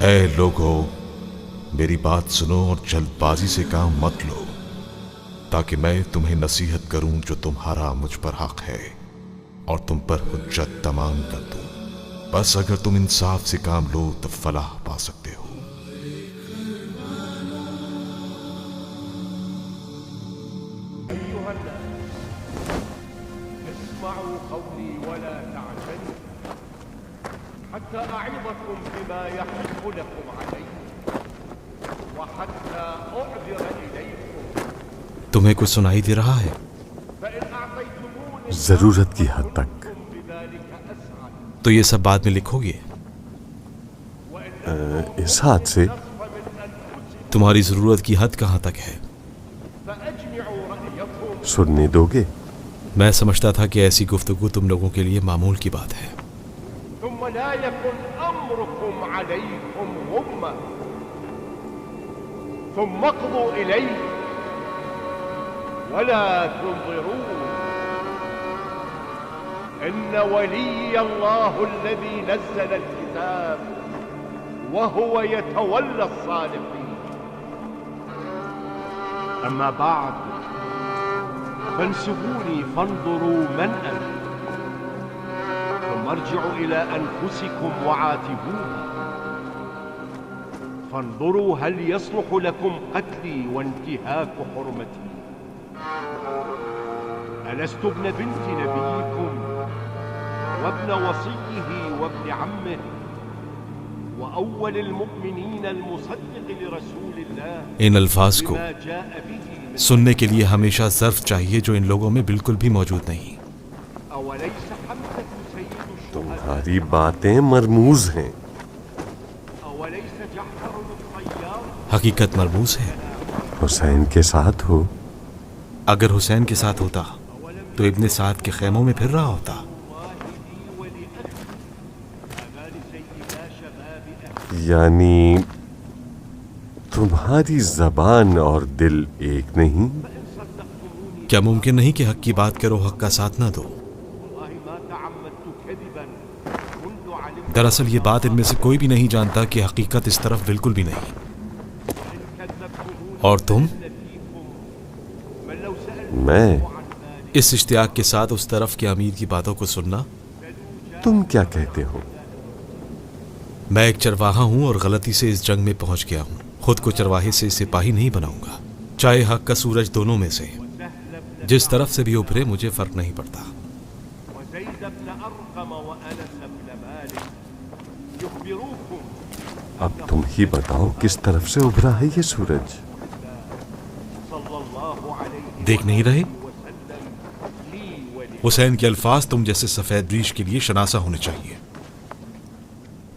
اے لوگو، میری بات سنو اور جلدبازی سے کام مت لو، تاکہ میں تمہیں نصیحت کروں جو تمہارا مجھ پر حق ہے اور تم پر حجت تمام کر دوں۔ بس اگر تم انصاف سے کام لو تو فلاح پا سکتے ہو۔ أيها الناس اسمعوا قولي ولا تعجلوا حتى أعظكم بما يحق لكم عليه وحتى أعذر إليكم تمہیں کچھ سنائی دے رہا ہے؟ فإن أعطيتموني ضرورت کی حد تک۔ بذلك أسعد تو یہ سب بعد میں لکھو گے؟ اس حد سے تمہاری ضرورت کی حد کہاں تک ہے؟ فأجمعوا رأيكم سننے دو گے؟ میں سمجھتا تھا کہ ایسی گفتگو تم لوگوں کے لیے معمول کی بات ہے۔ ثم لا يكن أمركم عليكم غمة ثم اقضوا إلي ولا تنظرون إن ولي الله الذي نزل الكتاب وهو يتولى الصالحين أما بعد فانسبوني فانظروا من أنا ثم ارجعوا إلى أنفسكم وعاتبوها فانظروا هل يصلح لكم قتلي وانتهاك حرمتي ألست ابن بنت نبيكم وابن وصيه وابن عمه وأول المؤمنين المصدق لرسول الله ان الفاظ کو بما جاء به سننے کے لیے ہمیشہ ظرف چاہیے جو ان لوگوں میں بالکل بھی موجود نہیں۔ أوليس حمزة سيد الشهداء تمہاری باتیں مرموز ہیں۔ أوليس جعفر الطيار حقیقت مرموز ہے۔ حسین کے ساتھ ہو۔ اگر حسین کے ساتھ ہوتا تو ابن سعد کے خیموں میں پھر رہا ہوتا۔ والدي ولأخي هذان سيدا شباب أهل یعنی تمہاری زبان اور دل ایک نہیں؟ کیا ممکن نہیں کہ حق کی بات کرو، حق کا ساتھ نہ دو؟ والله ما تعمدت كذبا منذ علمت دراصل یہ بات ان میں سے کوئی بھی نہیں جانتا کہ حقیقت اس طرف بالکل بھی نہیں۔ إن كذبتموني اور تم فيكم من لو سألت میں؟ عن ذلك اس اشتیاق کے ساتھ اس طرف کے امیر کی باتوں کو سننا؟ تم کیا کہتے ہو؟ میں ایک چرواہا ہوں اور غلطی سے اس جنگ میں پہنچ گیا ہوں۔ خود کو چرواہے سے سپاہی نہیں بناؤں گا، چاہے حق کا سورج دونوں میں سے جس طرف سے بھی ابھرے مجھے فرق نہیں پڑتا۔ وزيد بن أرقم وأنس بن مالك يخبروكم اب تم ہی بتاؤ کس طرف سے ابھرا ہے یہ سورج؟ صلى الله عليه دیکھ نہیں رہے؟ وسلم لي ولي حسین کے الفاظ تم جیسے سفید ریش کے لیے شناسا ہونے چاہیے۔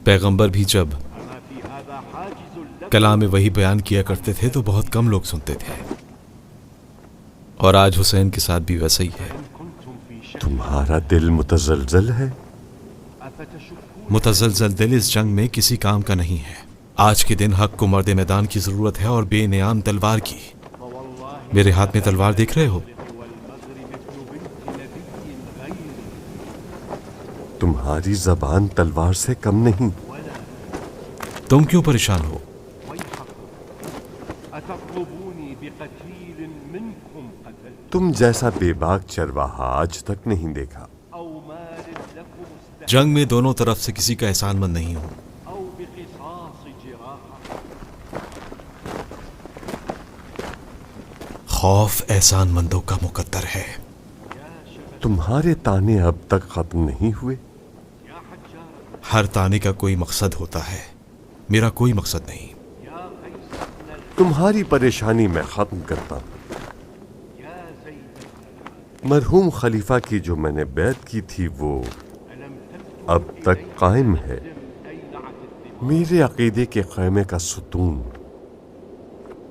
پیغمبر بھی جب أما في هذا حاجز لكم کلام وہی بیان کیا کرتے تھے تو بہت کم لوگ سنتے تھے، اور آج حسین کے ساتھ بھی ویسا ہی ہے۔ إن كنتم في شك تمہارا دل متزلزل ہے؟ أفتشكون متزلزل دل اس جنگ میں کسی کام کا نہیں ہے۔ آج کے دن حق کو مرد میدان کی ضرورت ہے اور بے نیام تلوار کی۔ فوالله میرے ہاتھ میں تلوار دیکھ رہے ہو؟ والمغرب ابن بنت نبي غيري تمہاری زبان تلوار سے کم نہیں۔ تم کیوں پریشان ہو؟ ويحكم أتطلبوني بقتيل منكم قتلت تم جیسا بے باک چرواہا آج تک نہیں دیکھا۔ أو مال لكم استحق جنگ میں دونوں طرف سے کسی کا احسان مند نہیں ہوں۔ أو بقصاص جراحة خوف احسان مندوں کا مقدر ہے۔ تمہارے تانے اب تک ختم نہیں ہوئے؟ يا حجار ہر تانے کا کوئی مقصد ہوتا ہے، میرا کوئی مقصد نہیں۔ يا قيس بن تمہاری پریشانی میں ختم کرتا ہوں۔ يا زيد مرحوم خلیفہ کی جو میں نے بیعت کی تھی وہ ألم تكن اب تک قائم ہے۔ أينعت الدماء میرے عقیدے کے خیمے کا ستون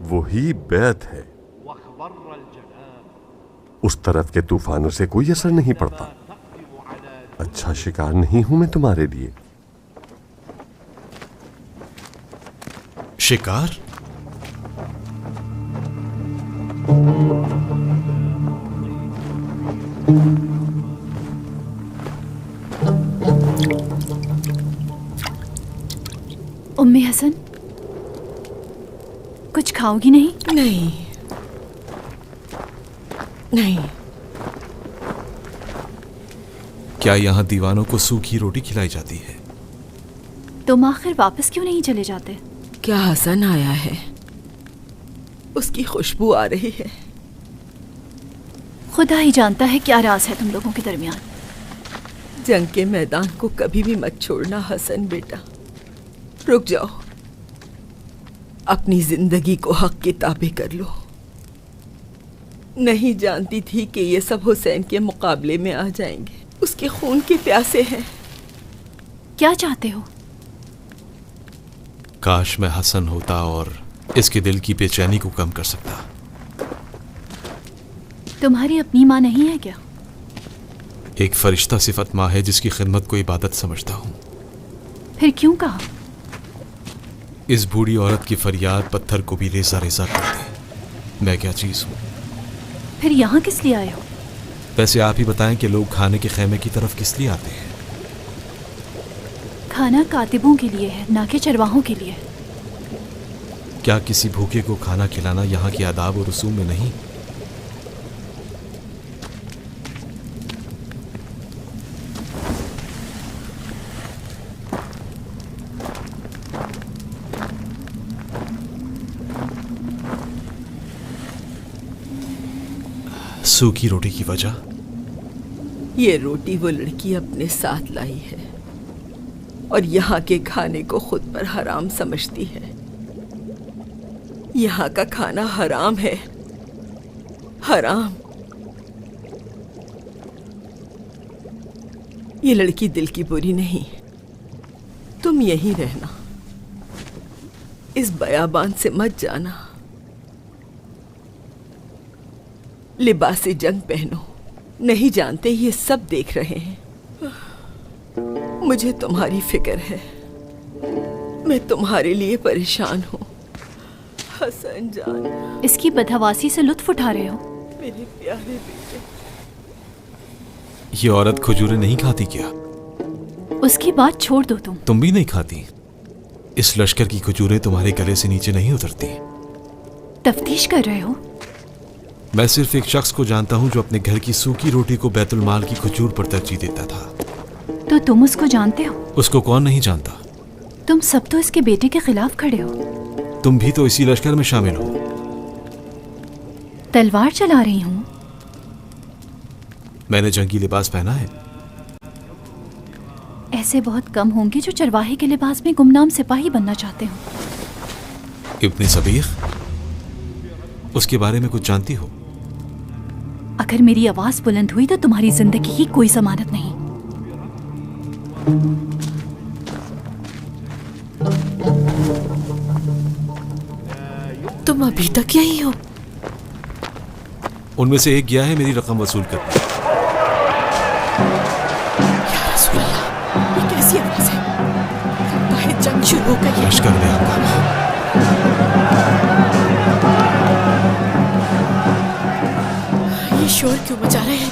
وہی بیعت ہے۔ واخضر الجناب اس طرف کے طوفانوں سے کوئی اثر نہیں پڑتا۔ تقدم على اچھا شکار نہیں ہوں میں تمہارے لیے۔ شکار؟ उम्मे हसन, कुछ खाओगी नहीं? नहीं नहीं। क्या यहाँ दीवानों को सूखी रोटी खिलाई जाती है? तुम आखिर वापस क्यों नहीं चले जाते? क्या हसन आया है, उसकी खुशबू आ रही है। खुदा ही जानता है क्या राज है तुम लोगों के दरमियान। जंग के मैदान को कभी भी मत छोड़ना हसन बेटा। रुक जाओ, अपनी जिंदगी को हक की ताबे कर लो। नहीं जानती थी कि ये सब हुसैन के मुकाबले में आ जाएंगे। उसके खून के प्यासे हैं। क्या चाहते हो? काश मैं हसन होता और इसके दिल की बेचैनी को कम कर सकता। तुम्हारी अपनी माँ नहीं है क्या? एक फरिश्ता सिफत माँ है जिसकी खिदमत को इबादत समझता हूँ। फिर क्यों कहा? इस बूढ़ी औरत की फरियाद पत्थर को भी रेजा रेजा कर दे। मैं क्या चीज़ हूँ? फिर यहाँ किस लिए आए हो? वैसे आप ही बताएं कि लोग खाने के खेमे की तरफ किस लिए आते हैं? खाना कातिबों के लिए है, ना कि चरवाहों के लिए। क्या किसी भूखे को खाना खिलाना यहाँ के आदाब और रसूम में नहीं? सूखी रोटी की वजह? ये रोटी वो लड़की अपने साथ लाई है और यहाँ के खाने को खुद पर हराम समझती है। यहाँ का खाना हराम है, हराम। ये लड़की दिल की बुरी नहीं। तुम यहीं रहना, इस बयाबान से मत जाना। लिबासे जंग पहनो। नहीं जानते ये सब देख रहे हैं। मुझे तुम्हारी फिक्र है, मैं तुम्हारे लिए परेशान हूँ हसन जान। इसकी बदहवासी से लुत्फ उठा रहे हो? मेरे प्यारे बेटे। ये औरत खजूरें नहीं खाती क्या? उसकी बात छोड़ दो। तुम भी नहीं खाती? इस लश्कर की खजूरें तुम्हारे गले से नीचे नहीं उतरती। तफ्तीश कर रहे हो? मैं सिर्फ एक शख्स को जानता हूँ जो अपने घर की सूखी रोटी को बैतुल माल की खजूर पर तरजीह देता था। तो तुम उसको जानते हो? उसको कौन नहीं जानता? तुम सब तो इसके बेटे के खिलाफ खड़े हो। तुम भी तो इसी लश्कर में शामिल हो। तलवार चला रही हूँ। मैंने जंगी लिबास पहना है। ऐसे बहुत कम होंगे जो चरवाहे के लिबास में गुमनाम सिपाही बनना चाहते हो। इब्न सबीर, उसके बारे में कुछ जानती हो? अगर मेरी आवाज बुलंद हुई तो तुम्हारी जिंदगी की कोई जमानत नहीं। तुम अभी तक यही हो? उनमें से एक गया है मेरी रकम वसूल करने। या रसूल अल्लाह, ये कैसी आवाज है? लगता है जंग शुरू हो गई है। लश्कर में हंगामा। ये शोर क्यों मचा रहे हैं?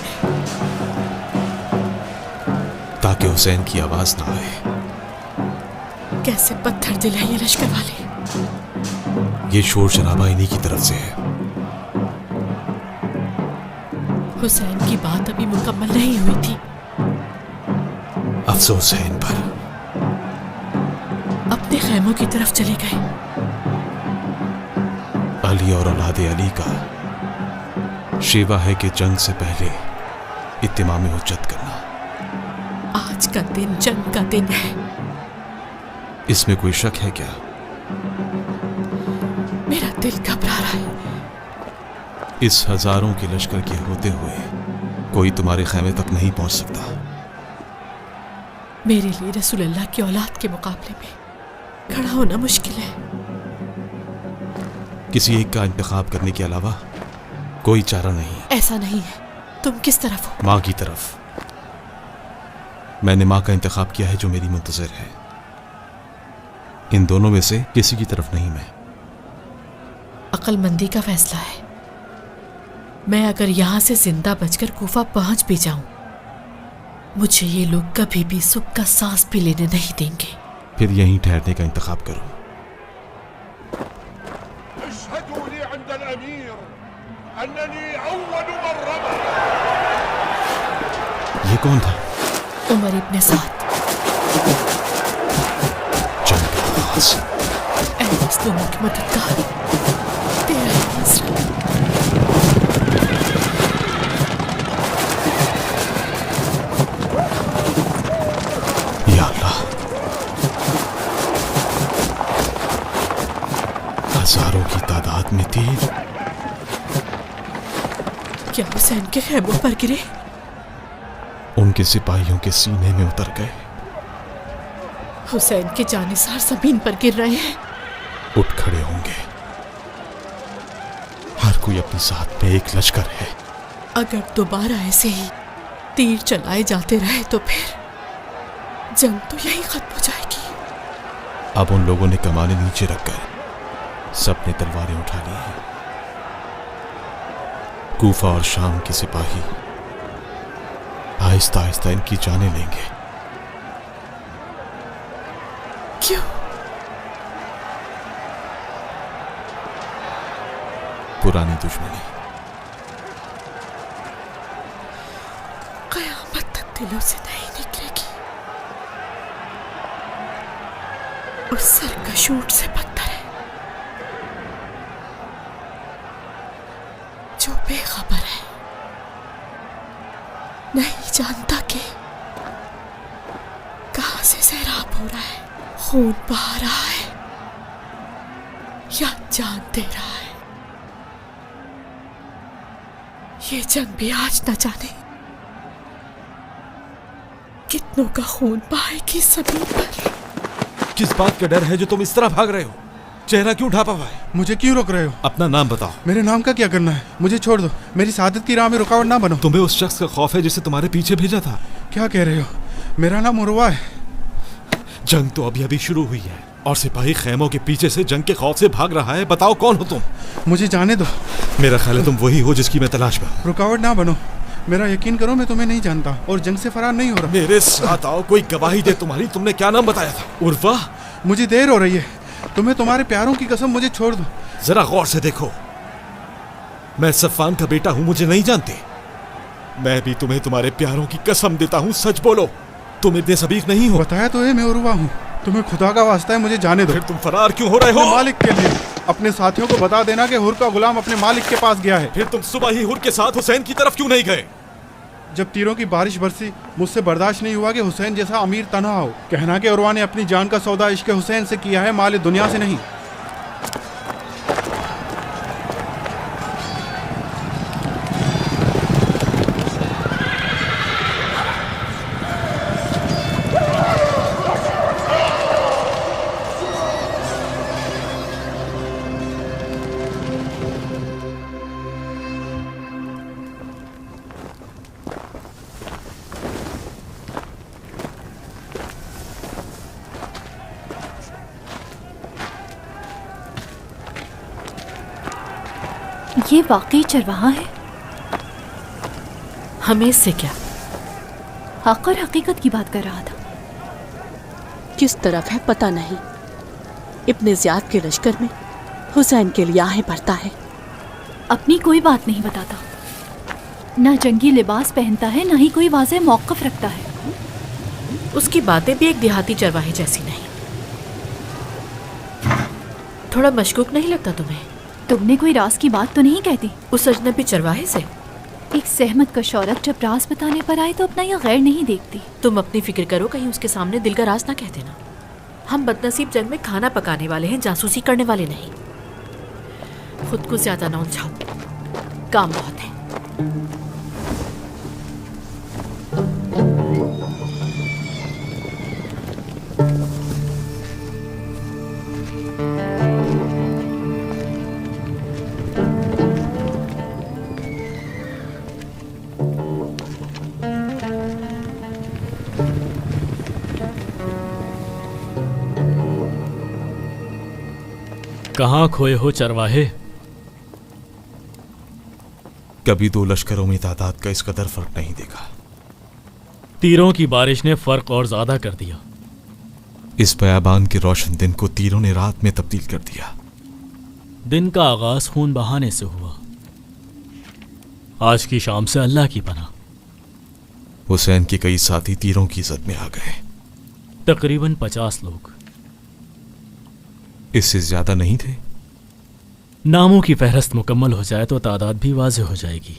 ताकि हुसैन की आवाज ना आए। कैसे पत्थर दिल है ये लश्कर वाले। ये शोर शराबा इन्हीं की तरफ से है। हुसैन की बात अभी मुकम्मल नहीं हुई थी। अफसोस है इन पर। अपने खैमों की तरफ चले गए। अली और औलाद अली का शेवा है कि जंग से पहले इत्तिमाम हुज्जत करना। आज का दिन जंग का दिन है। इसमें कोई शक है क्या? मेरा दिल घबरा रहा है। इस हजारों के लश्कर के होते हुए कोई तुम्हारे खैमे तक नहीं पहुंच सकता। मेरे लिए रसूल अल्लाह की औलाद के मुकाबले में खड़ा होना मुश्किल है। किसी एक का इंतखाब करने के अलावा कोई चारा नहीं। ऐसा नहीं है। तुम किस तरफ हो? माँ की तरफ। मैंने माँ का इंतखाब किया है जो मेरी मुंतज़िर है। इन दोनों में से किसी की तरफ नहीं। मैं अक्लमंदी का फैसला है। मैं अगर यहाँ से जिंदा बचकर कूफा पहुँच भी जाऊं, मुझे ये लोग कभी भी सुख का सांस भी लेने नहीं देंगे। پھر یہیں ٹھہرنے کا انتخاب کروں. اشهدوا لي عند الأمير أنني أول من رمى. یہ کون تھا؟ عمر ابن سعد. جنگ کا آغاز. اے مظلوموں کی مددگار، تیرا ہی نصرت. یا اللہ، ہزاروں کی تعداد میں تیر. کیا حسین کے خیموں پر گرے؟ ان کے سپاہیوں کے سینے میں اتر گئے. حسین کے جانثار زمین پر گر رہے ہیں. اٹھ کھڑے ہوں گے. ہر کوئی اپنی ذات میں ایک لشکر ہے. اگر دوبارہ ایسے ہی تیر چلائے جاتے رہے تو پھر جنگ تو یہی ختم ہو جائے گی. اب ان لوگوں نے کمانے نیچے رکھ کر سب نے تلواریں اٹھا لی ہیں. کوفہ اور شام کے سپاہی آہستہ آہستہ ان کی جانیں لیں گے. کیوں؟ پرانی دشمنی. قیامت تک دلوں سے نہیں نکلے گی. اس سر کا شوٹ سے پتھر ہے جو بے خبر ہے، نہیں جانتا کہ کہاں سے سیراب ہو رہا ہے، خون بہا رہا ہے یا جان دے رہا ہے. یہ جنگ بھی آج نہ جانے کتنوں کا خون بہائے گی زمین پر. کس بات کا ڈر ہے جو تم اس طرح بھاگ رہے ہو؟ چہرہ کیوں ڈھانپا ہوا ہے؟ مجھے کیوں روک رہے ہو؟ اپنا نام بتاؤ. میرے نام کا کیا کرنا ہے؟ مجھے چھوڑ دو. میری سعادت کی راہ میں رکاوٹ نہ بنو. تمہیں اس شخص کا خوف ہے جسے تمہارے پیچھے بھیجا تھا. کیا کہہ رہے ہو؟ میرا نام عروہ ہے. جنگ تو ابھی ابھی شروع ہوئی ہے اور سپاہی خیموں کے پیچھے سے جنگ کے خوف سے بھاگ رہا ہے. بتاؤ کون ہو تم؟ مجھے جانے دو. میرا خیال ہے تم وہی ہو جس کی میں تلاش میں ہوں. رکاوٹ نہ بنو. میرا یقین کرو میں تمہیں نہیں جانتا اور جنگ سے فرار نہیں ہو رہا. میرے ساتھ آؤ، کوئی گواہی دے تمہاری. تم نے کیا نام بتایا تھا؟ عروہ. مجھے دیر ہو رہی ہے. تمہیں تمہارے پیاروں کی قسم مجھے چھوڑ دو. ذرا غور سے دیکھو، میں صفان کا بیٹا ہوں. مجھے نہیں جانتے؟ میں بھی تمہیں تمہارے پیاروں کی قسم دیتا ہوں. سچ بولو، تم اتنے سبیق نہیں ہو. بتایا تو ہے میں عروہ ہوں. تمہیں خدا کا واسطہ ہے مجھے جانے دو. پھر تم فرار کیوں ہو رہے ہو؟ اپنے مالک کے لیے. اپنے ساتھیوں کو بتا دینا کہ حر کا غلام اپنے مالک کے پاس گیا ہے. پھر تم صبح ہی حر کے ساتھ حسین کی طرف کیوں نہیں گئے؟ جب تیروں کی بارش برسی مجھ سے برداشت نہیں ہوا کہ حسین جیسا امیر تنہا ہو. کہنا کہ عروہ نے اپنی جان کا سودا عشق حسین سے کیا ہے، مال دنیا سے نہیں. یہ واقعی چرواہا ہے؟ ہمیں اس سے کیا؟ حق اور حقیقت کی بات کر رہا تھا. کس طرف ہے پتہ نہیں. ابن زیاد کے لشکر میں حسین کے لیے آہیں بھرتا ہے. اپنی کوئی بات نہیں بتاتا، نہ جنگی لباس پہنتا ہے، نہ ہی کوئی واضح موقف رکھتا ہے. اس کی باتیں بھی ایک دیہاتی چرواہے جیسی نہیں. تھوڑا مشکوک نہیں لگتا تمہیں؟ تم نے کوئی راز کی بات تو نہیں کہتی؟ اس اجنبی چرواہے سے ایک زحمت کا شورت جب راز بتانے پر آئے تو اپنا یہ غیر نہیں دیکھتی. تم اپنی فکر کرو، کہیں اس کے سامنے دل کا راز نہ کہہ دینا. ہم بدنصیب جنگ میں کھانا پکانے والے ہیں، جاسوسی کرنے والے نہیں. خود کو زیادہ نہ الجھاؤ، کام بہت ہے. کہاں کھوئے ہو چرواہے؟ کبھی دو لشکروں میں تعداد کا اس قدر فرق نہیں دیکھا. تیروں کی بارش نے فرق اور زیادہ کر دیا. इस बयाबान के रोशन दिन को तीरों ने रात में तब्दील कर दिया। दिन का आगाज खून बहाने से हुआ, आज की शाम से अल्लाह की पनाह। हुसैन के कई साथी तीरों की जद में आ गए। तकरीबन 50 लोग। इससे ज्यादा नहीं थे। नामों की फहरस्त मुकम्मल हो जाए तो तादाद भी वाज़ेह हो जाएगी।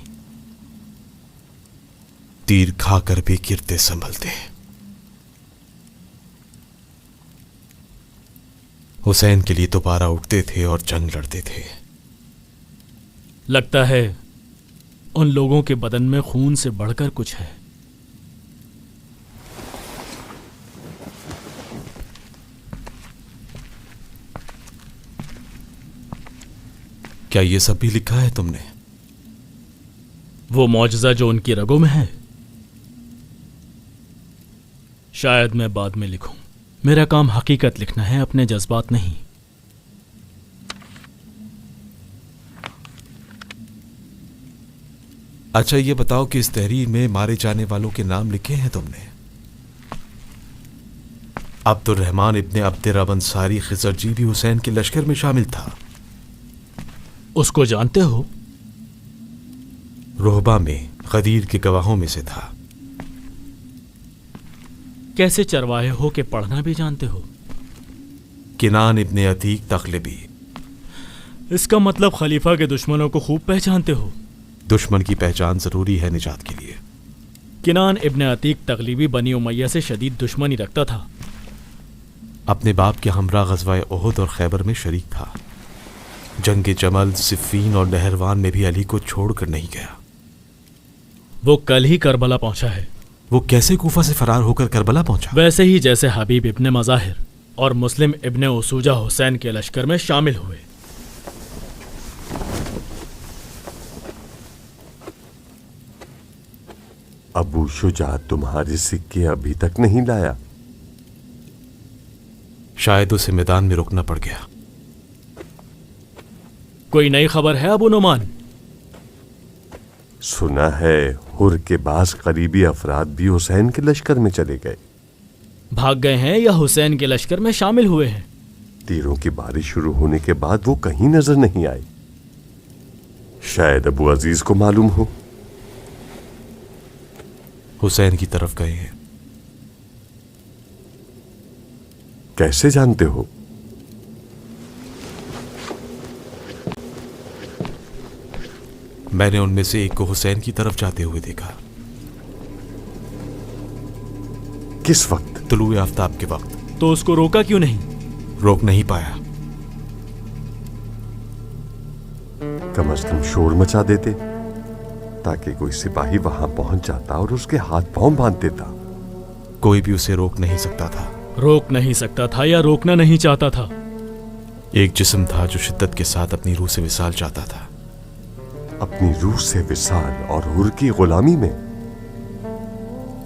तीर खाकर भी गिरते संभलते। हुसैन के लिए दोबारा उठते थे और जंग लड़ते थे। लगता है उन लोगों के बदन में खून से बढ़कर कुछ है। क्या ये सब भी लिखा है तुमने? वो मौजज़ा जो उनकी रगों में है, शायद मैं बाद में लिखूं। मेरा काम हकीकत लिखना है, अपने जज्बात नहीं। अच्छा ये बताओ कि इस तहरीर में मारे जाने वालों के नाम लिखे हैं तुमने? अब्दुर्रहमान इब्ने अब्द रब अंसारी खिजरजी भी हुसैन के लश्कर में शामिल था। उसको जानते हो? रोहबा में गदीर के गवाहों में से था। कैसे चरवाहे हो के पढ़ना भी जानते हो? किनान इब्ने अतीक तगलिबी। इसका मतलब खलीफा के दुश्मनों को खूब पहचानते हो। दुश्मन की पहचान जरूरी है निजात के लिए। किनान इब्ने अतीक तगलिबी बनी उमैया से शदीद दुश्मनी रखता था। अपने बाप के हमरा गज़वाए ओहद और खैबर में शरीक था। जंग जमल, सिफ़ीन और नहरवान में भी अली को छोड़कर नहीं गया। वो कल ही करबला पहुंचा है। वो कैसे कूफा से फरार होकर करबला पहुंचा? वैसे ही जैसे हबीब इब्ने मज़ाहिर और मुस्लिम इब्ने उसूजा हुसैन के लश्कर में शामिल हुए। अबू शुजा तुम्हारे सिक्के अभी तक नहीं लाया। शायद उसे मैदान में रुकना पड़ गया। कोई नई खबर है अबू नुमान? सुना है हुर के बास करीबी अफराद भी हुसैन के लश्कर में चले गए। भाग गए हैं या हुसैन के लश्कर में शामिल हुए हैं? तीरों की बारिश शुरू होने के बाद वो कहीं नजर नहीं आए। शायद अबू अजीज को मालूम हो। हुसैन की तरफ गए हैं। कैसे जानते हो? मैंने उनमें से एक को हुसैन की तरफ जाते हुए देखा। किस वक्त? तुलुए आफ्ताब के वक्त। तो उसको रोका क्यों नहीं? रोक नहीं पाया। कम से कम शोर मचा देते ताकि कोई सिपाही वहां पहुंच जाता और उसके हाथ पांव बांध देता। कोई भी उसे रोक नहीं सकता था। रोक नहीं सकता था या रोकना नहीं चाहता था? एक जिस्म था जो शिद्दत के साथ अपनी रूह से विसाल चाहता था। अपनी रूह से विसाल और हुर की गुलामी में?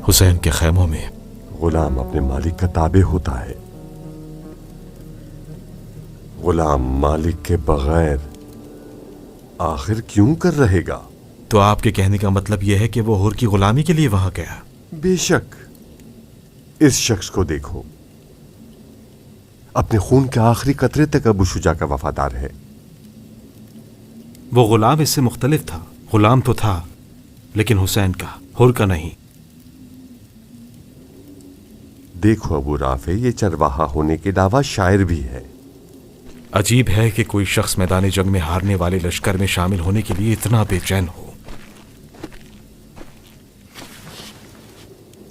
हुसैन के खैमों में। गुलाम अपने मालिक का ताबे होता है। गुलाम मालिक के बगैर आखिर क्यों कर रहेगा? तो आपके कहने का मतलब यह है कि वो हुर की गुलामी के लिए वहां गया? बेशक। इस शख्स को देखो, अपने खून के आखिरी कतरे तक अबू शुजा का वफादार है। वो गुलाम इससे मुख्तलिफ था। गुलाम तो था लेकिन हुसैन का, हुर का नहीं। देखो अबू राफे, ये चरवाहा होने के अलावा शायर भी है। अजीब है कि कोई शख्स मैदान जंग में हारने वाले लश्कर में शामिल होने के लिए इतना बेचैन हो।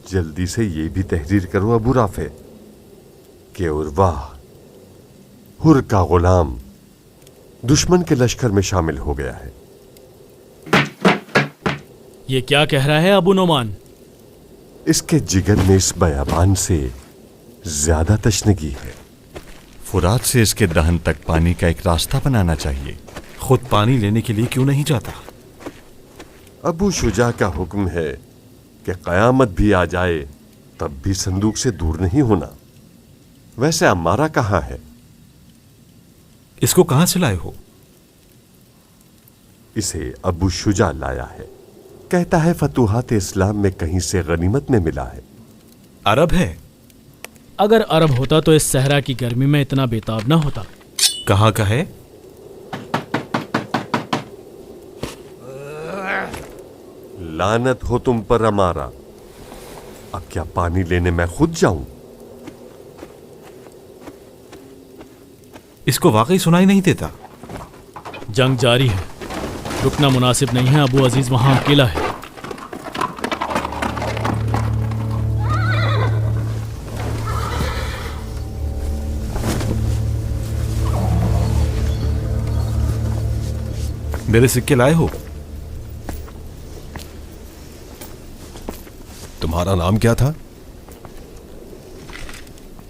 जल्दी से ये भी तहरीर करो अबू राफे कि उर्वा, हुर का गुलाम, दुश्मन के लश्कर में शामिल हो गया है। ये क्या कह रहा है अबू नुमान? इसके जिगर में इस बयाबान से ज्यादा तशनगी है। फुरात से इसके दहन तक पानी का एक रास्ता बनाना चाहिए। खुद पानी लेने के लिए क्यों नहीं जाता? अबू शुजा का हुक्म है कि कयामत भी आ जाए तब भी संदूक से दूर नहीं होना। वैसे अम्मारा कहाँ है? इसको कहां से लाए हो? इसे अबू शुजा लाया है। कहता है फतूहात इस्लाम में कहीं से गनीमत में मिला है। अरब है? अगर अरब होता तो इस सहरा की गर्मी में इतना बेताब ना होता। कहाँ का है? लानत हो तुम पर अमारा। अब क्या पानी लेने मैं खुद जाऊं? इसको वाकई सुनाई नहीं देता। जंग जारी है, रुकना मुनासिब नहीं है। अबू अजीज वहां अकेला है। मेरे सिक्के लाए हो? तुम्हारा नाम क्या था?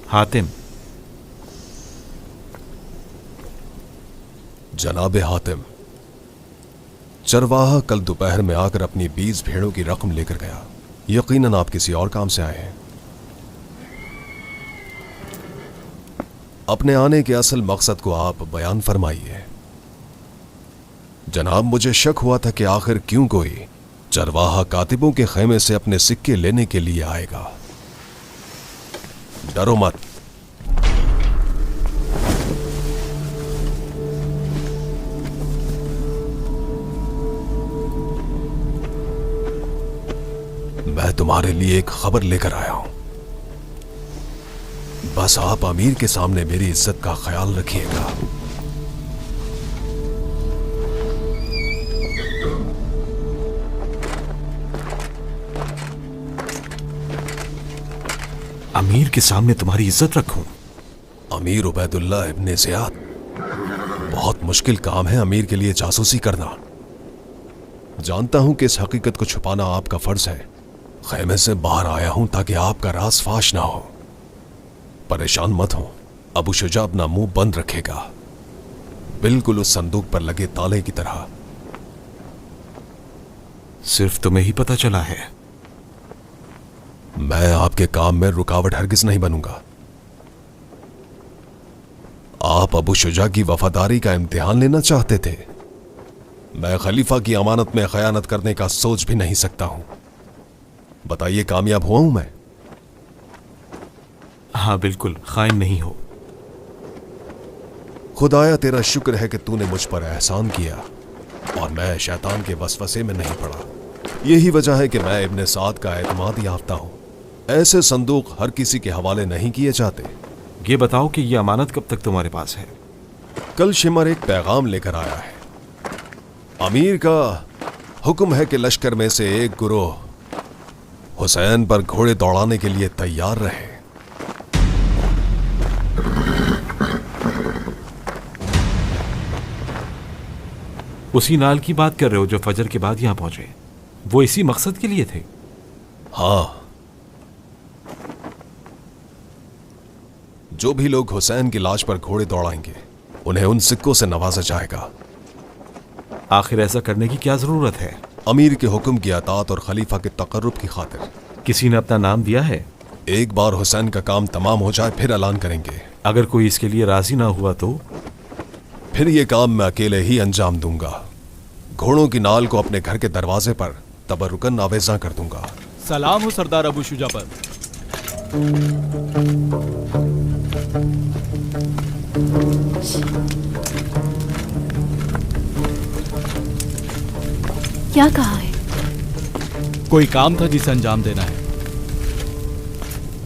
हातिम। जनाब हातिम, चरवाहा कल दोपहर में आकर अपनी 20 भेड़ों की रकम लेकर गया। यकीनन आप किसी और काम से आए हैं। अपने आने के असल मकसद को आप बयान फरमाइए। जनाब, मुझे शक हुआ था कि आखिर क्यों कोई चरवाहा कातिबों के खेमे से अपने सिक्के लेने के लिए आएगा। डरो मत। मैं तुम्हारे लिए एक खबर लेकर आया हूं। बस आप अमीर के सामने मेरी इज्जत का ख्याल रखिएगा। अमीर के सामने तुम्हारी इज्जत रखूं? अमीर उबैदुल्लाह इब्ने ज़ियाद। बहुत मुश्किल काम है अमीर के लिए जासूसी करना। जानता हूं कि इस हकीकत को छुपाना आपका फर्ज है। खेमे से बाहर आया हूं ताकि आपका राज फाश ना हो। परेशान मत हो, अबू शुजा अपना मुंह बंद रखेगा, बिल्कुल उस संदूक पर लगे ताले की तरह। सिर्फ तुम्हें ही पता चला है? मैं आपके काम में रुकावट हरगिज नहीं बनूंगा। आप अबू शुजा की वफादारी का इम्तिहान लेना चाहते थे। मैं खलीफा की अमानत में खयानत करने का सोच भी नहीं सकता हूं। बताइए, कामयाब हुआ हूं मैं? हाँ बिल्कुल, खाइन नहीं हो। खुदाया तेरा शुक्र है कि तूने मुझ पर एहसान किया और मैं शैतान के वसवसे में नहीं पड़ा। यही वजह है कि मैं इब्ने साद का एतमाद याफ्ता हूं। ऐसे संदूक हर किसी के हवाले नहीं किए जाते। ये बताओ कि ये अमानत कब तक तुम्हारे पास है? कल शिमर एक पैगाम लेकर आया है। अमीर का हुक्म है कि लश्कर में से एक गुरोह हुसैन पर घोड़े दौड़ाने के लिए तैयार रहे। उसी नाल की बात कर रहे हो जो फजर के बाद यहां पहुंचे? वो इसी मकसद के लिए थे? हाँ, जो भी लोग हुसैन की लाश पर घोड़े दौड़ाएंगे उन्हें उन सिक्कों से नवाजा जाएगा। आखिर ऐसा करने की क्या जरूरत है? अमीर के हुक्म की अतात और खलीफा के तकर्रुब की खातिर। किसी ने अपना नाम दिया है? एक बार हुसैन का काम तमाम हो जाए फिर ऐलान करेंगे। अगर कोई इसके लिए राजी ना हुआ तो? फिर ये काम मैं अकेले ही अंजाम दूंगा। घोड़ों की नाल को अपने घर के दरवाजे पर तबरुकन आवेजा कर दूंगा। सलाम हो सरदार अबू शुजा पर। क्या कहा है? कोई काम था जिसे अंजाम देना है।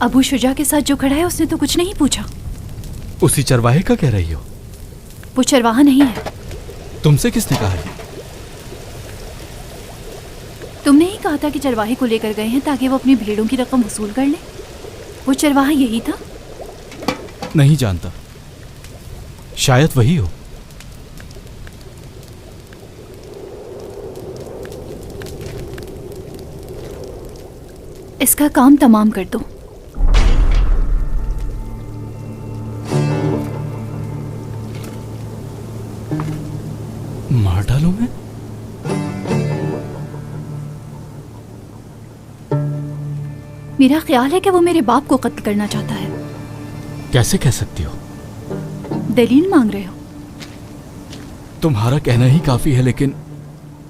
अबू शुजा के साथ जो खड़ा है उसने तो कुछ नहीं पूछा। उसी चरवाहे का कह रही हो? वो चरवाहा नहीं है। तुमसे किसने कहा है? तुमने ही कहा था कि चरवाहे को लेकर गए हैं ताकि वो अपनी भेड़ों की रकम वसूल कर ले। वो चरवाहा यही था? नहीं जानता, शायद वही हो। इसका काम तमाम कर दो। मार डालूं मैं? मेरा ख्याल है कि वो मेरे बाप को कत्ल करना चाहता है। कैसे कह सकती हो? दलील मांग रहे हो? तुम्हारा कहना ही काफी है, लेकिन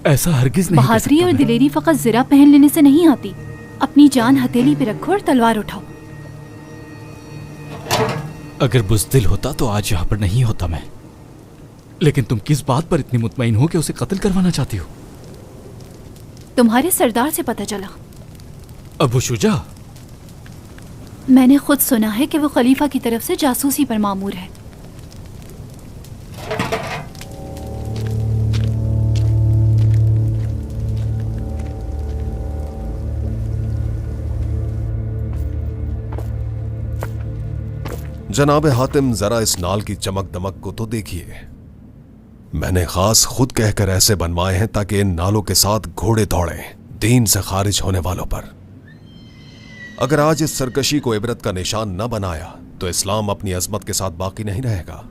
ऐसा हरगिज नहीं। बहादुरी और दिलेरी फकत ज़रा पहन लेने से नहीं आती। अपनी जान हथेली पे रखो और तलवार उठाओ। अगर बुज़दिल होता तो आज यहाँ पर नहीं होता मैं। लेकिन तुम किस बात पर इतनी मुतमईन हो कि उसे कत्ल करवाना चाहती हो? तुम्हारे सरदार से पता चला। अबू शुजा? मैंने खुद सुना है कि वो खलीफा की तरफ से जासूसी पर मामूर है। जनाब हातिम, जरा इस नाल की चमक दमक को तो देखिए। मैंने खास खुद कहकर ऐसे बनवाए हैं ताकि इन नालों के साथ घोड़े दौड़ें दीन से खारिज होने वालों पर। अगर आज इस सरकशी को इबरत का निशान न बनाया तो इस्लाम अपनी अजमत के साथ बाकी नहीं रहेगा,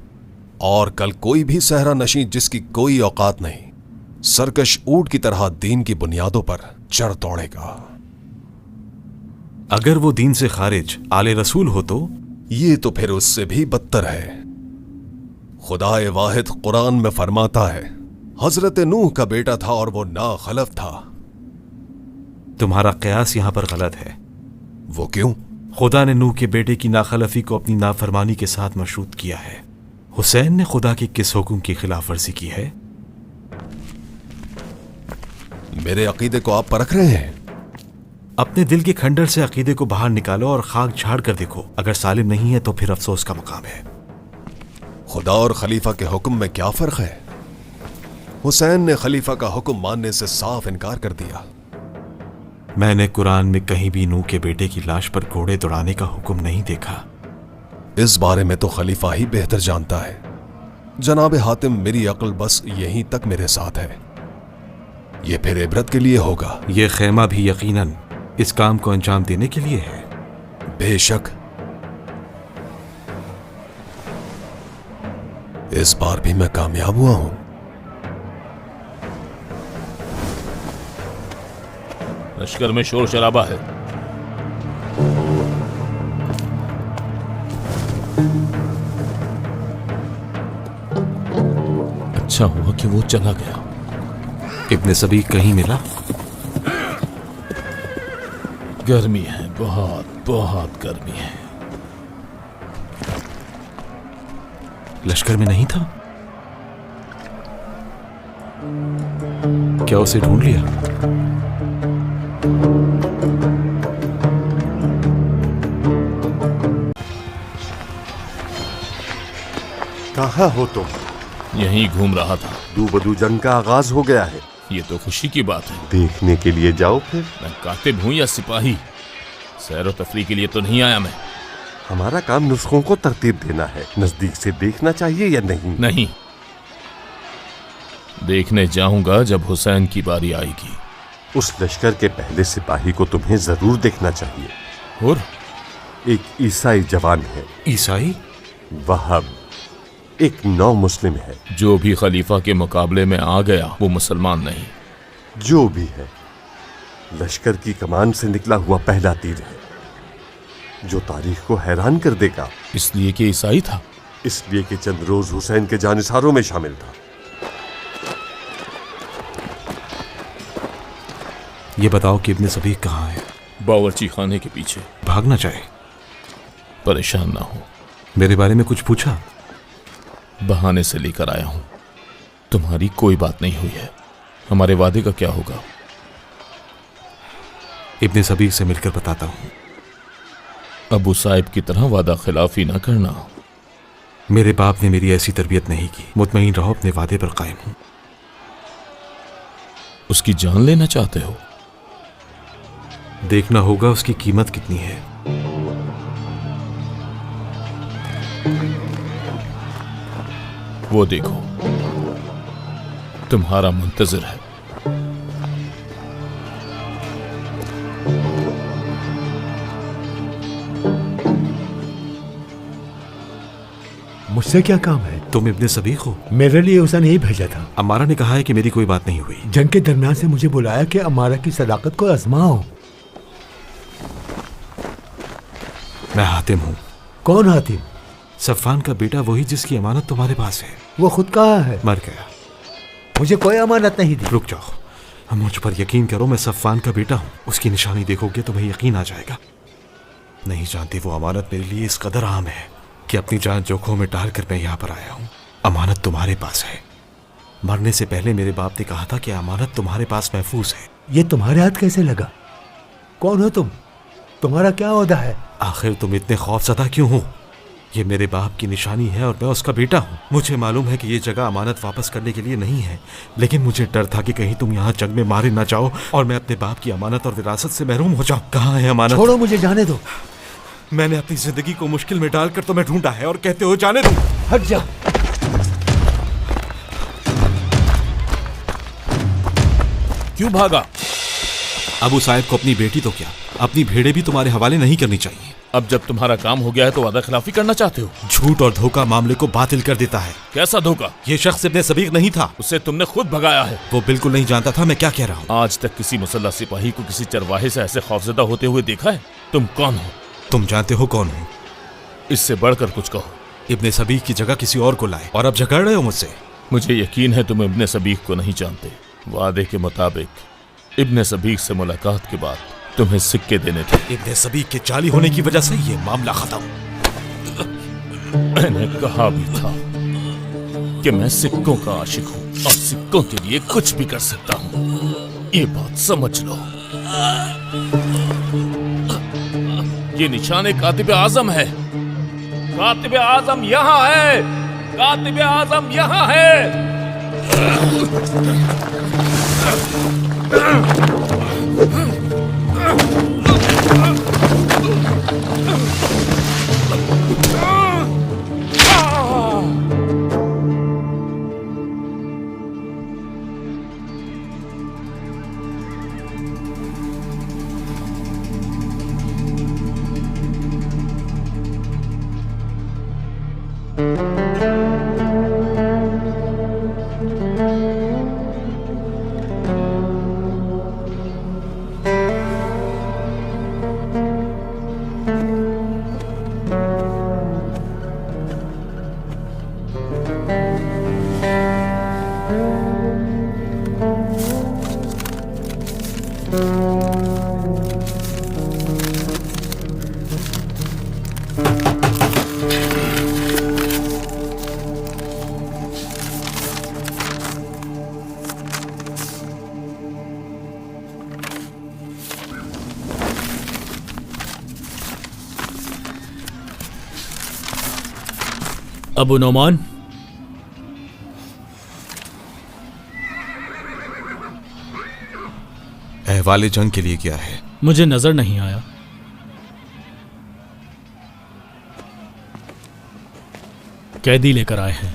और कल कोई भी सहरा नशीं जिसकी कोई औकात नहीं, सरकश ऊंट की तरह दीन की बुनियादों पर चढ़ दौड़ेगा। अगर वो दीन से खारिज आले रसूल हो तो ये तो फिर उससे भी बदतर है। खुदाए वाहिद कुरान में फरमाता है, हजरत नूह का बेटा था और वो नाखलफ था। तुम्हारा कयास यहां पर गलत है। वो क्यों? खुदा ने नूह के बेटे की नाखलफी को अपनी नाफरमानी के साथ मशरूत किया है। हुसैन ने खुदा के किस हुक्म की खिलाफ वर्जी की है? मेरे अकीदे को आप परख रहे हैं? अपने दिल के खंडर से अकीदे को बाहर निकालो और खाक झाड़ कर देखो। अगर सालिम नहीं है तो फिर अफसोस का मकाम है। खुदा और खलीफा के हुक्म में क्या फर्क है? हुसैन ने खलीफा का हुक्म मानने से साफ इनकार कर दिया। मैंने कुरान में कहीं भी नूह के बेटे की लाश पर घोड़े दौड़ाने का हुक्म नहीं देखा। इस बारे में तो खलीफा ही बेहतर जानता है। जनाब हातिम, मेरी अक्ल बस यहीं तक मेरे साथ है। ये फिर इबरत के लिए होगा। ये खेमा भी यकीनन इस काम को अंजाम देने के लिए है। बेशक। इस बार भी मैं कामयाब हुआ हूं। लश्कर में शोर शराबा है। अच्छा हुआ कि वो चला गया। इब्ने सबीक कहीं मिला? गर्मी है, बहुत बहुत गर्मी है। लश्कर में नहीं था? क्या उसे ढूंढ लिया? कहाँ हो तुम? यहीं घूम रहा था। दू बदू जंग का आगाज हो गया है। ये तो खुशी की बात है। देखने के लिए जाओ फिर। मैं कातिब हूं या सिपाही? सैर व तफरीह के लिए तो नहीं आया मैं। हमारा काम नुस्खों को तरतीब देना है। नजदीक से देखना चाहिए या नहीं? नहीं, देखने जाऊंगा जब हुसैन की बारी आएगी। उस लश्कर के पहले सिपाही को तुम्हें जरूर देखना चाहिए। और एक ईसाई जवान है। ईसाई? वहाब एक नौ मुस्लिम है। जो भी खलीफा के मुकाबले में आ गया वो मुसलमान नहीं। जो भी है, लश्कर की कमान से निकला हुआ पहला तीर है जो तारीख को हैरान कर देगा। इसलिए कि ईसाई था? इसलिए कि चंद रोज हुसैन के जानिसारों में शामिल था। ये बताओ कि इब्ने सबीक कहाँ है? बावर्ची खाने के पीछे। भागना चाहे? परेशान ना हो। मेरे बारे में कुछ पूछा? बहाने से लेकर आया हूं। तुम्हारी कोई बात नहीं हुई है। हमारे वादे का क्या होगा? इब्ने सबीक से मिलकर बताता हूं। अबू साहिब की तरह वादा खिलाफी ना करना। मेरे बाप ने मेरी ऐसी तरबियत नहीं की। मुतमईन रहो, अपने वादे पर कायम हूं। उसकी जान लेना चाहते हो? देखना होगा उसकी कीमत कितनी है। वो देखो, तुम्हारा मुंतजिर है। मुझसे क्या काम है? तुम इब्ने सबीक हो? मेरे लिए उसे नहीं भेजा था। अमारा ने कहा है कि मेरी कोई बात नहीं हुई। जंग के दरमियान से मुझे बुलाया कि अमारा की सदाकत को आजमाओ। मैं हातिम हूँ। कौन हातिम? सफ़ान का बेटा, वही जिसकी अमानत तुम्हारे पास है। वो खुद कहाँ है? मर गया। मुझे कोई अमानत नहीं दी। रुक जाओ, मुझ पर यकीन करो। मैं सफ़ान का बेटा हूँ। उसकी निशानी देखोगे तुम्हें यकीन आ जाएगा। नहीं जानती वो अमानत मेरे लिए इस कदर आम है कि अपनी जान जोखों में डालकर मैं यहाँ पर आया हूँ। अमानत तुम्हारे पास है। मरने से पहले मेरे बाप ने कहा था कि अमानत तुम्हारे पास महफूज है। ये तुम्हारे हाथ कैसे लगा? कौन हो तुम? तुम्हारा क्या ओहदा है? आखिर तुम इतने खौफजदा क्यों हो? ये मेरे बाप की निशानी है और मैं उसका बेटा हूँ। मुझे मालूम है कि ये जगह अमानत वापस करने के लिए नहीं है, लेकिन मुझे डर था कि कहीं तुम यहाँ जंग में मारे ना जाओ और मैं अपने बाप की अमानत और विरासत से महरूम हो जाऊँ। कहाँ है अमानत? छोड़ो, मुझे जाने दो। मैंने अपनी जिंदगी को मुश्किल में डालकर तुम्हें ढूंढा है और कहते हो जाने दो। हट जा। क्यों भागा? अबू साहिब को अपनी बेटी तो क्या, अपनी भेड़ें भी तुम्हारे हवाले नहीं करनी चाहिए। अब जब तुम्हारा काम हो गया है तो वादा खिलाफी करना चाहते हो? झूठ और धोखा मामले को बातिल कर देता है। कैसा धोखा? ये शख्स इब्ने सबीक नहीं था। उसे तुमने खुद भगाया है। वो बिल्कुल नहीं जानता था मैं क्या कह रहा हूँ। आज तक किसी मुसल्लह सिपाही को किसी चरवाहे से ऐसे खौफजदा होते हुए देखा है? तुम कौन हो? तुम जानते हो कौन हो? इससे बढ़कर कुछ कहो। इब्ने सबीक की जगह किसी और को लाए और अब झगड़ रहे हो मुझसे। मुझे यकीन है तुम इब्ने सबीक को नहीं जानते। वादे के मुताबिक इब्ने सबीक से मुलाकात के बाद तुम्हें सिक्के देने थे। इब्ने सबीक के जाली होने की वजह से ये मामला खत्म। मैंने कहा भी था कि मैं सिक्कों का आशिक हूँ और सिक्कों के लिए कुछ भी कर सकता हूँ। ये बात समझ लो। ये निशाने कातिब आजम है। कातिब आजम यहाँ है। कातिब आजम यहाँ है। अबू नोमान, अहवाले जंग के लिए क्या है? मुझे नजर नहीं आया। कैदी लेकर आए हैं।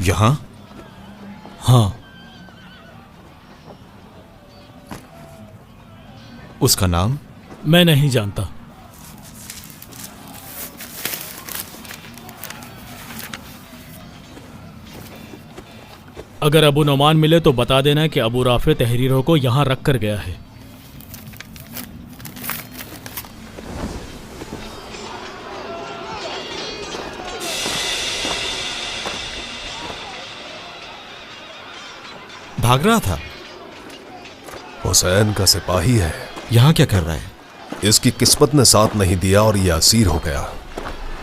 यहां? हाँ। उसका नाम? मैं नहीं जानता। अगर अबू नोमान मिले तो बता देना कि अबू राफे तहरीरों को यहां रख कर गया है। भाग रहा था। हुसैन का सिपाही है। यहां क्या कर रहा है? इसकी किस्मत ने साथ नहीं दिया और ये असीर हो गया।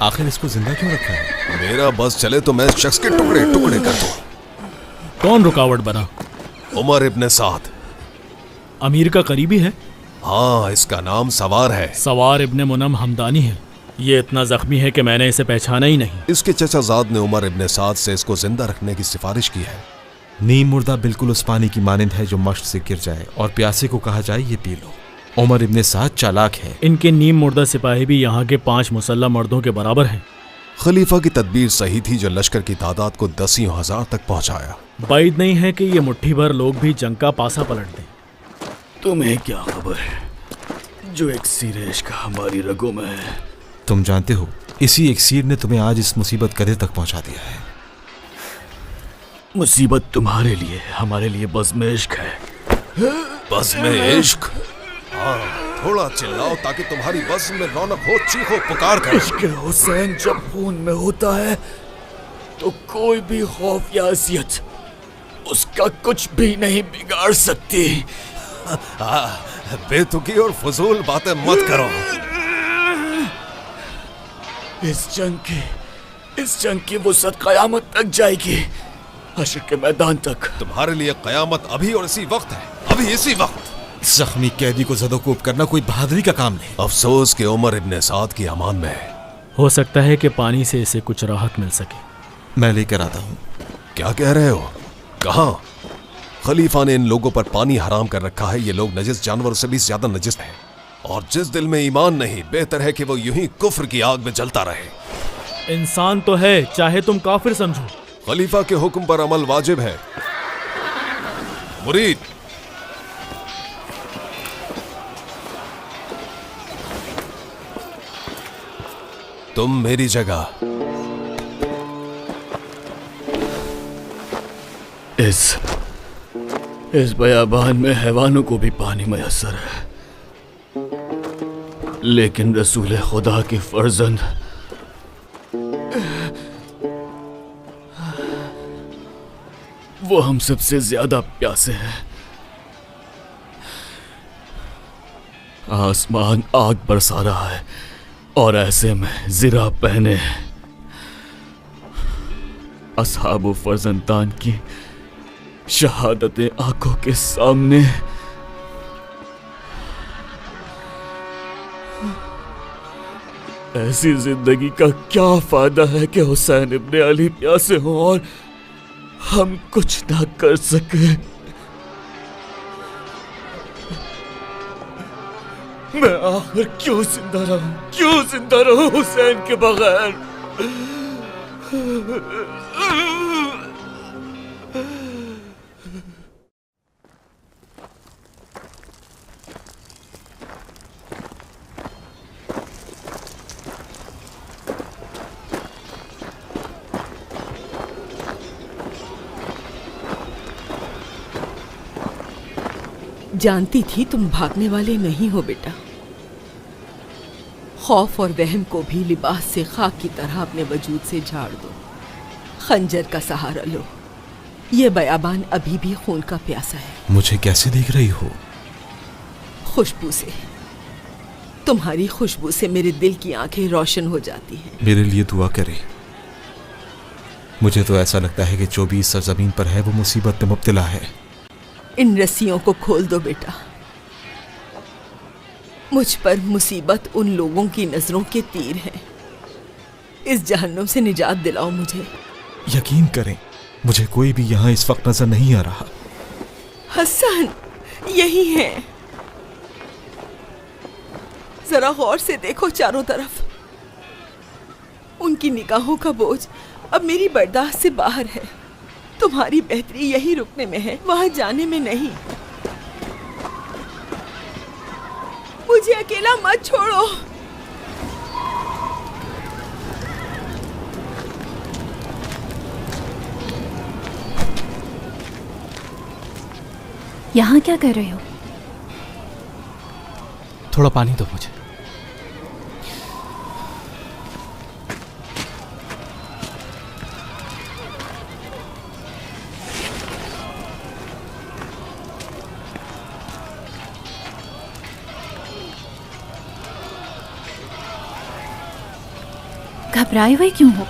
आखिर इसको जिंदा क्यों रखा है? मेरा बस चले तो मैं इस शख्स के टुकड़े टुकड़े कर दूं। कौन रुकावट बना? उमर इब्ने साद। अमीर का करीबी है? हाँ, इसका नाम सवार है। सवार इब्ने मुनम हमदानी है। ये इतना जख्मी है कि मैंने इसे पहचाना ही नहीं। इसके चचाजाद ने उमर इब्ने साद से इसको जिंदा रखने की सिफारिश की है। नीम मुर्दा बिल्कुल उस पानी की मानिंद है जो मश्क से गिर जाए और प्यासे को कहा जाए ये पी लो। उमर इब्ने साद चालाक है। इनके नीम मुर्दा सिपाही भी यहाँ के 5 मुसल्लह मर्दों के बराबर हैं। खलीफा की तदबीर सही थी जो लश्कर की तादाद को 10,000 तक पहुंचाया। बाइद नहीं है कि ये मुट्ठी भर लोग भी जंग का पासा पलट दें। तुम्हें क्या खबर है जो इक्सीर इश्क हमारी रगों में है? तुम जानते हो इसी इक्सीर ने तुम्हें आज इस मुसीबत कदे तक पहुंचा दिया है। मुसीबत तुम्हारे लिए, हमारे लिए बज़्म इश्क है। बज़्म इश्क? हाँ, थोड़ा चिल्लाओ ताकि तुम्हारी बज़्म में रौनक हो। चीखो पुकार कर। इश्क हुसैन जब खून में होता है तो कोई भी खौफ या अज़ियत उसका कुछ भी नहीं बिगाड़ सकती। बेतुकी और फजूल बातें मत करो। इस जंग की वुसअत क़यामत तक जाएगी, हश्र के मैदान तक। तुम्हारे लिए क़यामत अभी और इसी वक्त है, अभी इसी वक्त। जख्मी कैदी को ज़दोकोब करना कोई बहादुरी का काम नहीं। अफसोस कि उमर इब्न साद की अमान में है। हो सकता है कि पानी से इसे कुछ राहत मिल सके। मैं लेकर आता हूँ। क्या कह रहे हो? कहाँ? खलीफा ने इन लोगों पर पानी हराम कर रखा है। ये लोग नजिस जानवरों से भी ज्यादा नजिस हैं, और जिस दिल में ईमान नहीं, बेहतर है कि वो यूं ही कुफ्र की आग में जलता रहे। इंसान तो है, चाहे तुम काफिर समझो। खलीफा के हुक्म पर अमल वाजिब है। मुरीद, तुम मेरी जगह इस बयाबान में हैवानों को भी पानी मैसर है, लेकिन रसूल खुदा के फर्जंद वो हम सबसे ज्यादा प्यासे हैं। आसमान आग बरसा रहा है, और ऐसे में ज़िरा पहने असहाब फर्जंदान की शहादतें आंखों के सामने ऐसी जिंदगी का क्या फायदा है कि हुसैन इब्ने अली प्यासे हों और हम कुछ ना कर सके। मैं आखिर क्यों जिंदा रहूं हुसैन के बगैर। जानती थी तुम भागने वाले नहीं हो बेटा। खौफ और वहम को भी लिबास से खाक की तरह अपने वजूद से झाड़ दो। खंजर का सहारा लो। ये बयाबान अभी भी खून का प्यासा है। मुझे कैसे देख रही हो? खुशबू से, तुम्हारी खुशबू से मेरे दिल की आंखें रोशन हो जाती हैं। मेरे लिए दुआ करे। मुझे तो ऐसा लगता है कि जो भी इस सरजमीन पर है वो मुसीबत में मुब्तला है। इन रस्सियों को खोल दो बेटा। मुझ पर मुसीबत उन लोगों की नजरों के तीर हैं। इस जहन्नुम से निजात दिलाओ मुझे। यकीन करें, मुझे कोई भी यहाँ इस वक्त नजर नहीं आ रहा। हसन, यही है। जरा गौर से देखो चारों तरफ। उनकी निगाहों का बोझ अब मेरी बर्दाश्त से बाहर है। तुम्हारी बेहतरी यही रुकने में है, वहां जाने में नहीं। मुझे अकेला मत छोड़ो। यहाँ क्या कर रहे हो? थोड़ा पानी दो मुझे। घबराए हुए क्यों हो?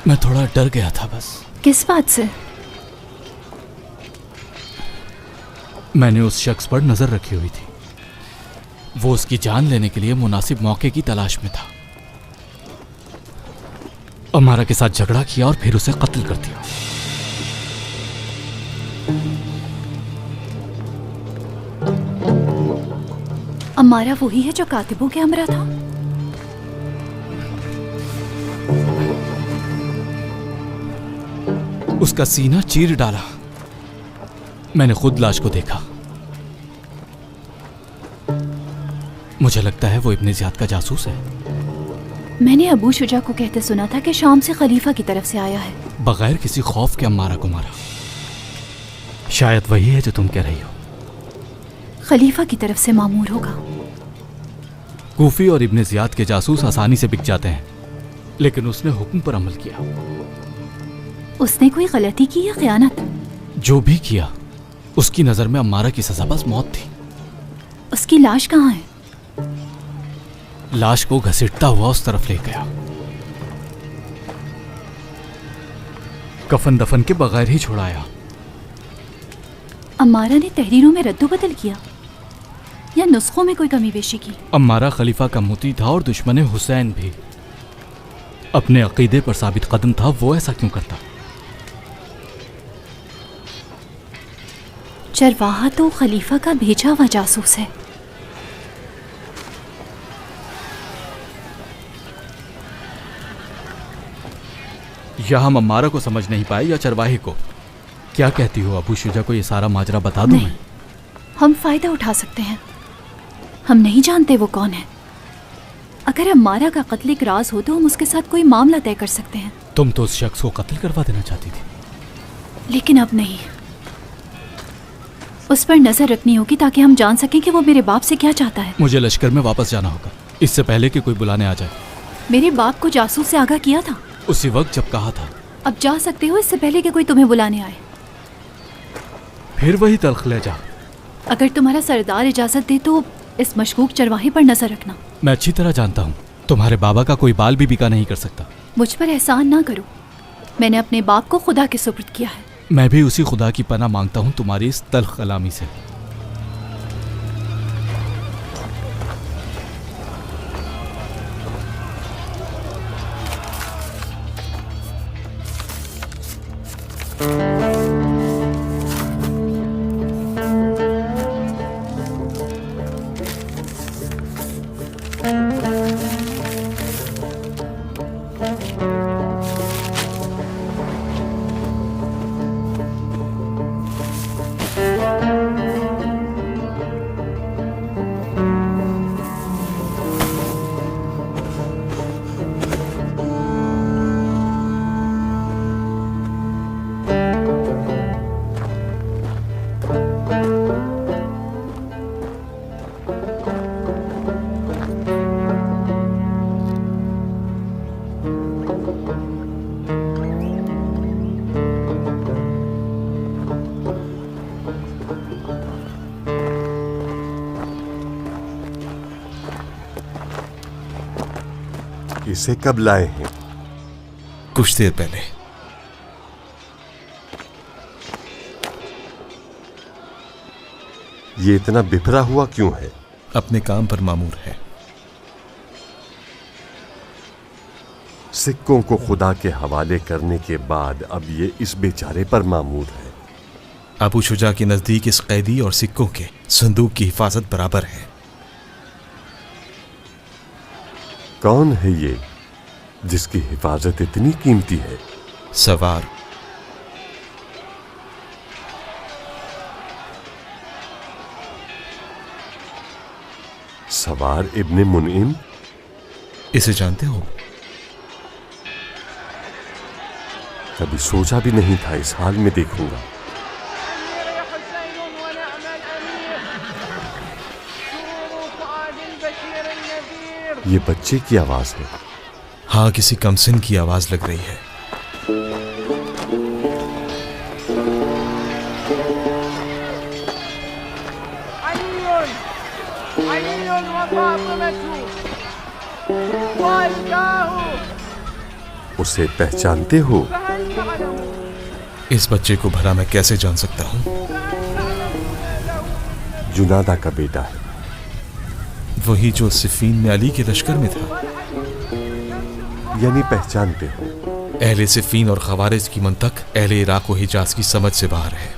मैं थोड़ा डर गया था बस। किस बात से? मैंने उस शख्स पर नजर रखी हुई थी। वो उसकी जान लेने के लिए मुनासिब मौके की तलाश में था। अमारा के साथ झगड़ा किया और फिर उसे कत्ल कर दिया। अमारा वही है जो कातिबों के हमरा था? उसका सीना चीर डाला। मैंने खुद लाश को देखा। मुझे लगता है वो इब्ने ज़ियाद का जासूस है। मैंने अबू शुजा को कहते सुना था कि शाम से खलीफा की तरफ से आया है। बगैर किसी खौफ के अम्मारा को मारा। शायद वही है जो तुम कह रही हो। खलीफा की तरफ से मामूर होगा। कूफी और इब्ने ज़ियाद के जासूस आसानी से बिक जाते हैं, लेकिन उसने हुक्म पर अमल किया। उसने कोई गलती की या खयानत? जो भी किया, उसकी नजर में अम्मारा की सजा बस मौत थी। उसकी लाश कहाँ है? लाश को घसीटता हुआ उस तरफ ले गया। कफन दफन के बगैर ही छुड़ाया। अम्मारा ने तहरीरों में रद्दोबदल किया या नुस्खों में कोई कमी पेशी की? अम्मारा खलीफा का मुती था और दुश्मन हुसैन भी। अपने अकीदे पर साबित कदम था, वो ऐसा क्यों करता? चरवाहा तो खलीफा का भेजा हुआ जासूस है। या हम अम्मारा को समझ नहीं पाए या चरवाहे को। क्या कहती हो अबू शुजा को ये सारा माजरा बता दूं? नहीं, हम फायदा उठा सकते हैं। हम नहीं जानते वो कौन है। अगर अम्मारा का कत्ल एक राज हो तो हम उसके साथ कोई मामला तय कर सकते हैं। तुम तो उस शख्स को कत्ल करवा देना चाहती थी, लेकिन अब नहीं। उस पर नजर रखनी होगी ताकि हम जान सकें कि वो मेरे बाप से क्या चाहता है। मुझे लश्कर में वापस जाना होगा इससे पहले कि कोई बुलाने आ जाए। मेरे बाप को जासूस से आगाह किया था उसी वक्त जब कहा था। अब जा सकते हो इससे पहले कि कोई तुम्हें बुलाने आए। फिर वही तल्ख ले जा। अगर तुम्हारा सरदार इजाजत दे तो इस मशकूक चरवाहे पर नजर रखना। मैं अच्छी तरह जानता हूँ तुम्हारे बाबा का कोई बाल भी बिका नहीं कर सकता। मुझ पर एहसान ना करो। मैंने अपने बाप को खुदा के सुपुर्द किया है। मैं भी उसी खुदा की पनाह मांगता हूँ तुम्हारी इस तल्ख कलामी से। इसे कब लाए हैं? कुछ देर पहले। ये इतना बिखरा हुआ क्यों है? अपने काम पर मामूर है। सिक्कों को खुदा के हवाले करने के बाद अब ये इस बेचारे पर मामूर है। अबू शुजा के नजदीक इस कैदी और सिक्कों के संदूक की हिफाजत बराबर है। कौन है ये जिसकी हिफाजत इतनी कीमती है? सवार। सवार इब्ने मुनइम? इसे जानते हो? कभी सोचा भी नहीं था इस हाल में देखूंगा। ये बच्चे की आवाज है। हाँ, किसी कमसिन की आवाज लग रही है। उसे पहचानते हो? इस बच्चे को भला मैं कैसे जान सकता हूँ? जुनादा का बेटा है। वही जो सिफीन में अली के लश्कर में था। यानी पहचानते हो? अहले सिफीन और खवारिज की मंतक अहले इराक व हिजाज की समझ से बाहर है।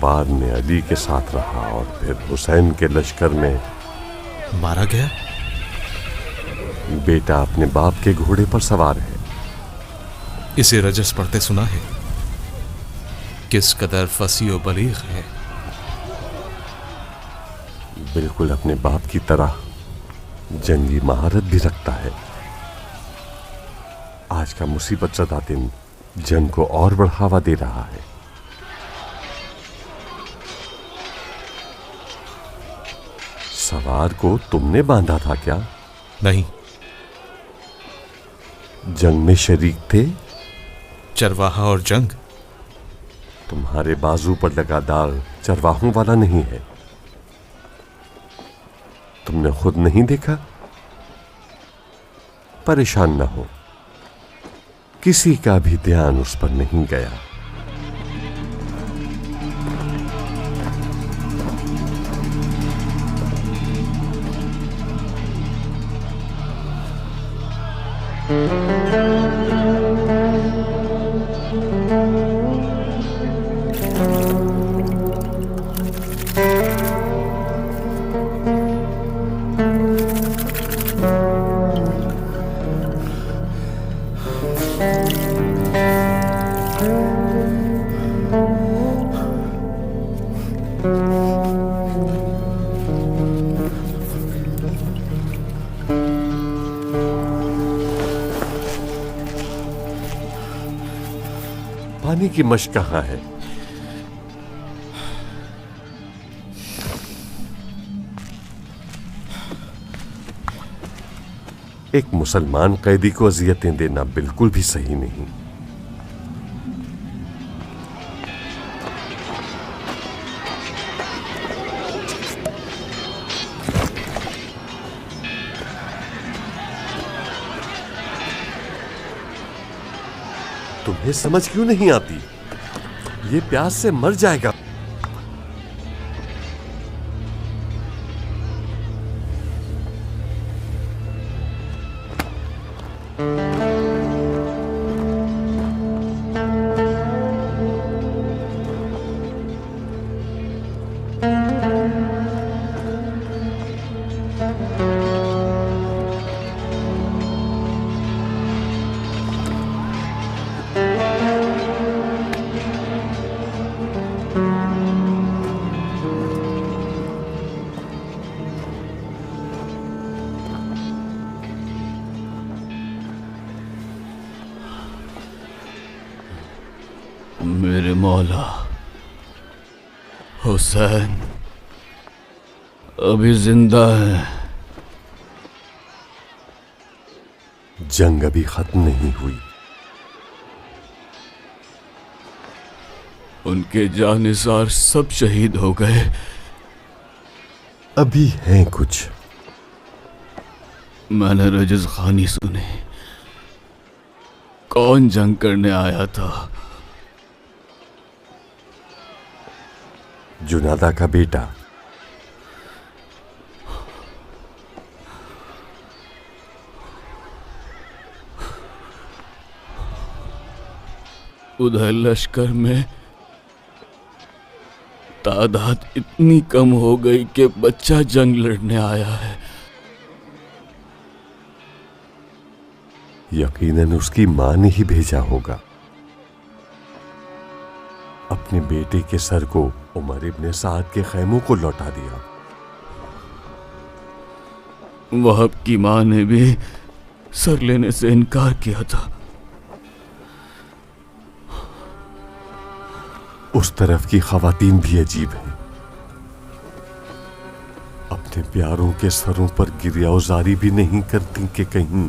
बाद में अली के साथ रहा और फिर हुसैन के लश्कर में मारा गया। बेटा अपने बाप के घोड़े पर सवार है। इसे रजस पढ़ते सुना है। किस कदर फसी और बलीग है। बिल्कुल अपने बाप की तरह जंगी महारत भी रखता है। आज का मुसीबत ज़दा दिन जंग को और बढ़ावा दे रहा है। सवार को तुमने बांधा था क्या? नहीं। जंग में शरीक थे? चरवाहा और जंग? तुम्हारे बाजू पर लगा दाग चरवाहों वाला नहीं है। तुमने खुद नहीं देखा? परेशान न हो। किसी का भी ध्यान उस पर नहीं गया। पानी की मश्क कहाँ है? एक मुसलमान कैदी को अजियतें देना बिल्कुल भी सही नहीं। तुम्हें समझ क्यों नहीं आती? ये प्यास से मर जाएगा। मेरे मौला हुसैन अभी जिंदा है। जंग अभी खत्म नहीं हुई। उनके जानिसार सब शहीद हो गए। अभी हैं कुछ। मैंने रजज़ खानी सुनी। कौन जंग करने आया था? जुनादा का बेटा। उधर लश्कर में तादाद इतनी कम हो गई कि बच्चा जंग लड़ने आया है। यकीनन उसकी मां ने ही भेजा होगा। अपने बेटे के सर को उमर इब्ने साद के खैमों को लौटा दिया। वहब की मां ने भी सर लेने से इनकार किया था। उस तरफ की खवातीन भी अजीब हैं। अपने प्यारों के सरों पर गिरियाउजारी भी नहीं करती कि कहीं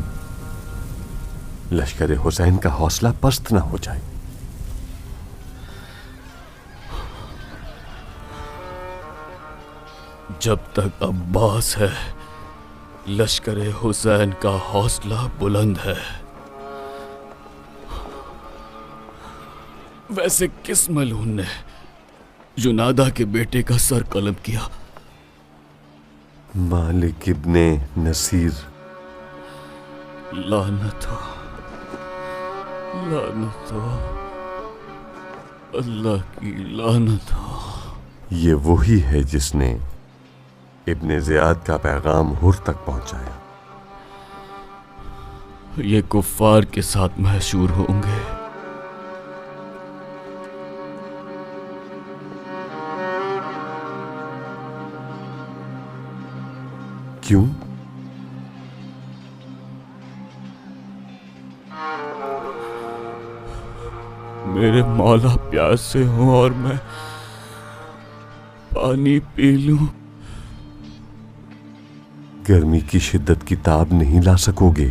लश्कर हुसैन का हौसला पस्त ना हो जाए। जब तक अब्बास है, लश्कर हुसैन का हौसला बुलंद है। वैसे किस मलून ने जुनादा के बेटे का सर कलम किया? मालिक इब्ने नसीर। लानत हो, लानत हो, अल्लाह की लानत हो। ये वही है जिसने इब्ने ज़ियाद का पैगाम हुर तक पहुंचाया। ये कुफ्फार के साथ महशूर होंगे। क्यों? मेरे मौला प्यासे हूं और मैं पानी पी लूं। गर्मी की शिद्दत की ताब नहीं ला सकोगे।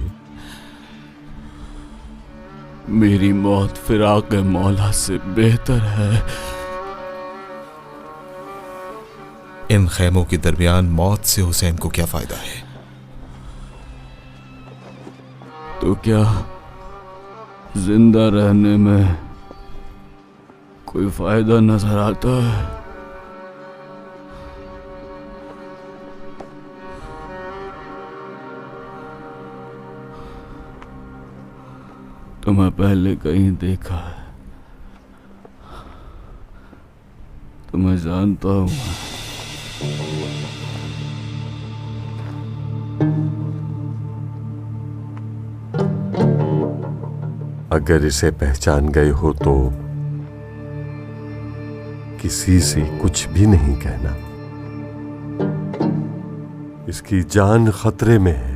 मेरी मौत फिराक मौला से बेहतर है। इन खैमों के दरमियान मौत से हुसैन को क्या फायदा है? तो क्या जिंदा रहने में कोई फायदा नजर आता है? तुम्हें पहले कहीं देखा है, तुम्हें जानता हूं। अगर इसे पहचान गए हो तो किसी से कुछ भी नहीं कहना। इसकी जान खतरे में है।